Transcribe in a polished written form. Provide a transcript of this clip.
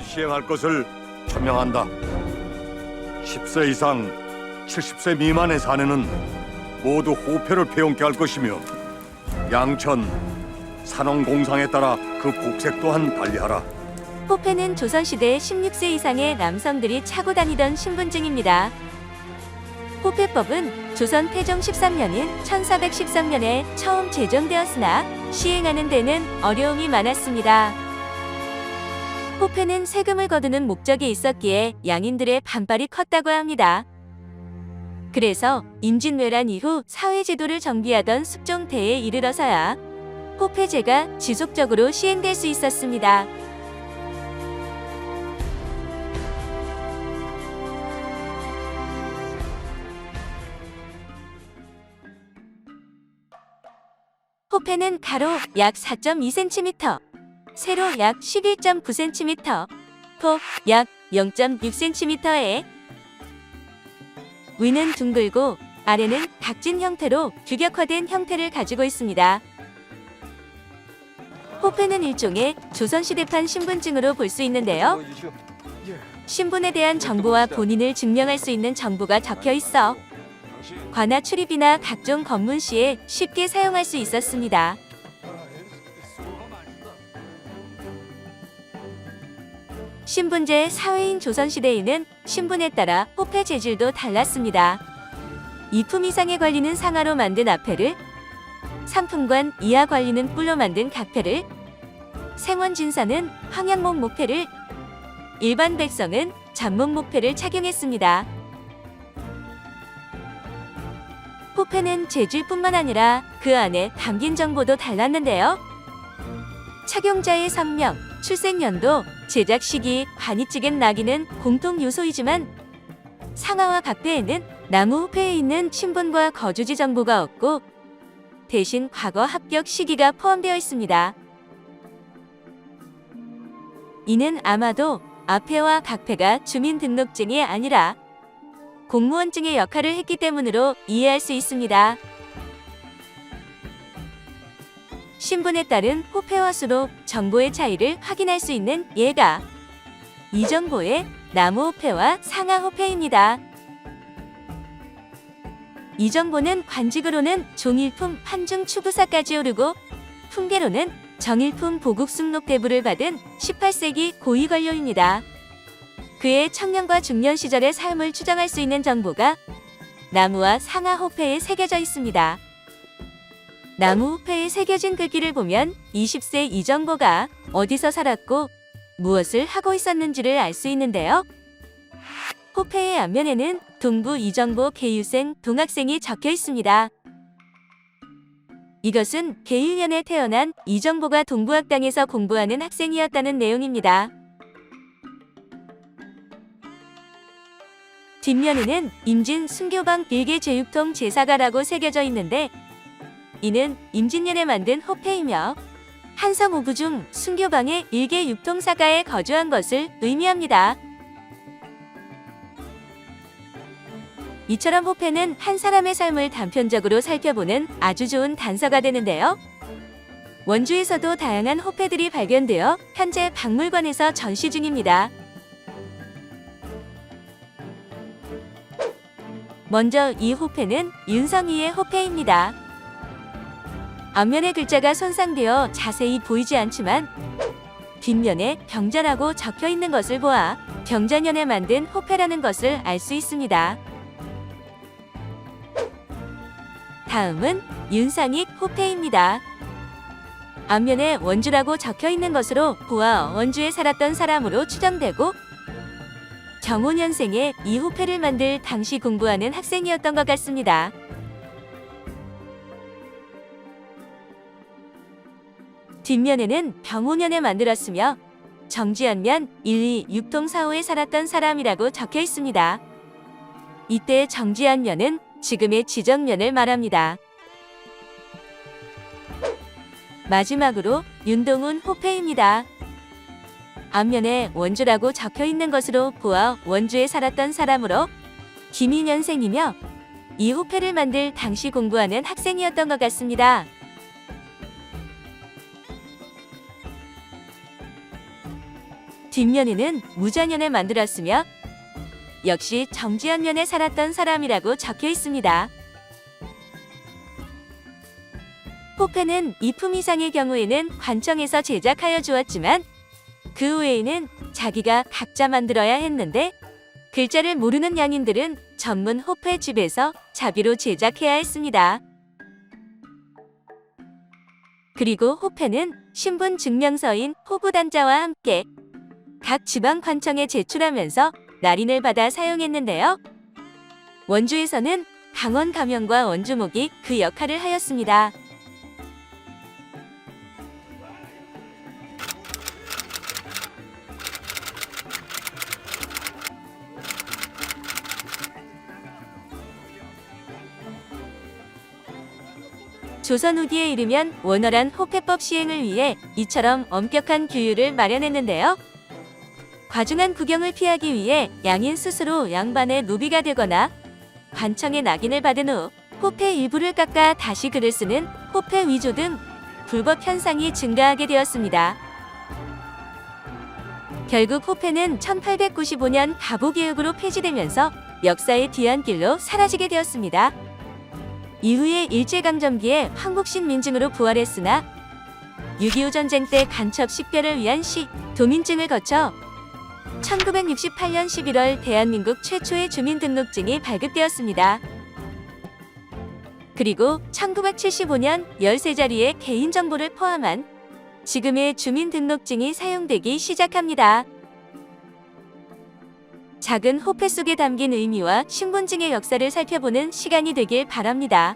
시행할 것을 천명한다. 10세 이상 70세 미만의 사내는 모두 호패를 배용케 할 것이며 양천, 산원공상에 따라 그 복색 또한 달리하라. 호패는 조선시대 16세 이상의 남성들이 차고 다니던 신분증입니다. 호패법은 조선 태종 13년인 1413년에 처음 제정되었으나 시행하는 데는 어려움이 많았습니다. 호패는 세금을 거두는 목적이 있었기에 양인들의 반발이 컸다고 합니다. 그래서 임진왜란 이후 사회제도를 정비하던 숙종대에 이르러서야 호패제가 지속적으로 시행될 수 있었습니다. 호패는 가로 약 4.2cm, 세로 약 11.9cm, 폭 약 0.6cm에 위는 둥글고 아래는 각진 형태로 규격화된 형태를 가지고 있습니다. 호패는 일종의 조선시대판 신분증으로 볼 수 있는데요. 신분에 대한 정보와 본인을 증명할 수 있는 정보가 적혀 있어 관아 출입이나 각종 검문 시에 쉽게 사용할 수 있었습니다. 신분제 사회인 조선시대에는 신분에 따라 호패 재질도 달랐습니다. 2품 이상에 걸리는 상아로 만든 앞패를, 3품관 이하 걸리는 뿔로 만든 각패를, 생원진사는 황양목 목패를, 일반 백성은 잡목 목패를 착용했습니다. 호패는 재질뿐만 아니라 그 안에 담긴 정보도 달랐는데요. 착용자의 성명, 출생연도, 제작 시기, 관이 찍은 나기는 공통 요소이지만 상아와 각패에는 나무 호패에 있는 신분과 거주지 정보가 없고 대신 과거 합격 시기가 포함되어 있습니다. 이는 아마도 앞패와 각패가 주민등록증이 아니라 공무원증의 역할을 했기 때문으로 이해할 수 있습니다. 신분에 따른 호패와 수로 정보의 차이를 확인할 수 있는 예가 이 정보의 나무 호패와 상아 호패입니다. 이 정보는 관직으로는 종일품 판중 추부사까지 오르고 품계로는 정일품 보국 숙록대부를 받은 18세기 고위 관료입니다. 그의 청년과 중년 시절의 삶을 추정할 수 있는 정보가 나무와 상아 호패에 새겨져 있습니다. 나무 호패에 새겨진 글귀를 보면 20세 이 정보가 어디서 살았고 무엇을 하고 있었는지를 알 수 있는데요. 호패의 앞면에는 동부 이정보 계유생 동학생이 적혀 있습니다. 이것은 계유년에 태어난 이정보가 동부학당에서 공부하는 학생이었다는 내용입니다. 뒷면에는 임진 순교방 일개 제육통 제사가라고 새겨져 있는데 이는 임진년에 만든 호패이며 한성 오부 중 순교방의 일개 육통사가에 거주한 것을 의미합니다. 이처럼 호패는 한 사람의 삶을 단편적으로 살펴보는 아주 좋은 단서가 되는데요. 원주에서도 다양한 호패들이 발견되어 현재 박물관에서 전시 중입니다. 먼저 이 호패는 윤성이의 호패입니다. 앞면의 글자가 손상되어 자세히 보이지 않지만 뒷면에 병자라고 적혀 있는 것을 보아 병자년에 만든 호패라는 것을 알 수 있습니다. 다음은 윤상익 호패입니다. 앞면에 원주라고 적혀 있는 것으로 보아 원주에 살았던 사람으로 추정되고 경호년생에 이 호패를 만들 당시 공부하는 학생이었던 것 같습니다. 뒷면에는 병호년에 만들었으며 정지연면 126통사호에 살았던 사람이라고 적혀 있습니다. 이때 정지연면은 지금의 지정면을 말합니다. 마지막으로 윤동훈 호패입니다. 앞면에 원주라고 적혀 있는 것으로 보아 원주에 살았던 사람으로 김인년생이며 이 호패를 만들 당시 공부하는 학생이었던 것 같습니다. 뒷면에는 무자년을 만들었으며 역시 정지연년에 살았던 사람이라고 적혀 있습니다. 호패는 2품 이상의 경우에는 관청에서 제작하여 주었지만 그 외에는 자기가 각자 만들어야 했는데 글자를 모르는 양인들은 전문 호패집에서 자비로 제작해야 했습니다. 그리고 호패는 신분 증명서인 호구단자와 함께 각 지방 관청에 제출하면서 날인을 받아 사용했는데요. 원주에서는 강원 가명과 원주목이 그 역할을 하였습니다. 조선 후기에 이르면 원활한 호패법 시행을 위해 이처럼 엄격한 규율을 마련했는데요. 과중한 구경을 피하기 위해 양인 스스로 양반의 노비가 되거나 관청의 낙인을 받은 후 호패 일부를 깎아 다시 글을 쓰는 호패 위조 등 불법 현상이 증가하게 되었습니다. 결국 호패는 1895년 가보개혁으로 폐지되면서 역사의 뒤안길로 사라지게 되었습니다. 이후에 일제강점기에 황국신 민증으로 부활했으나 6.25 전쟁 때 간첩 식별을 위한 도민증을 거쳐 1968년 11월 대한민국 최초의 주민등록증이 발급되었습니다. 그리고 1975년 13자리의 개인정보를 포함한 지금의 주민등록증이 사용되기 시작합니다. 작은 호패 속에 담긴 의미와 신분증의 역사를 살펴보는 시간이 되길 바랍니다.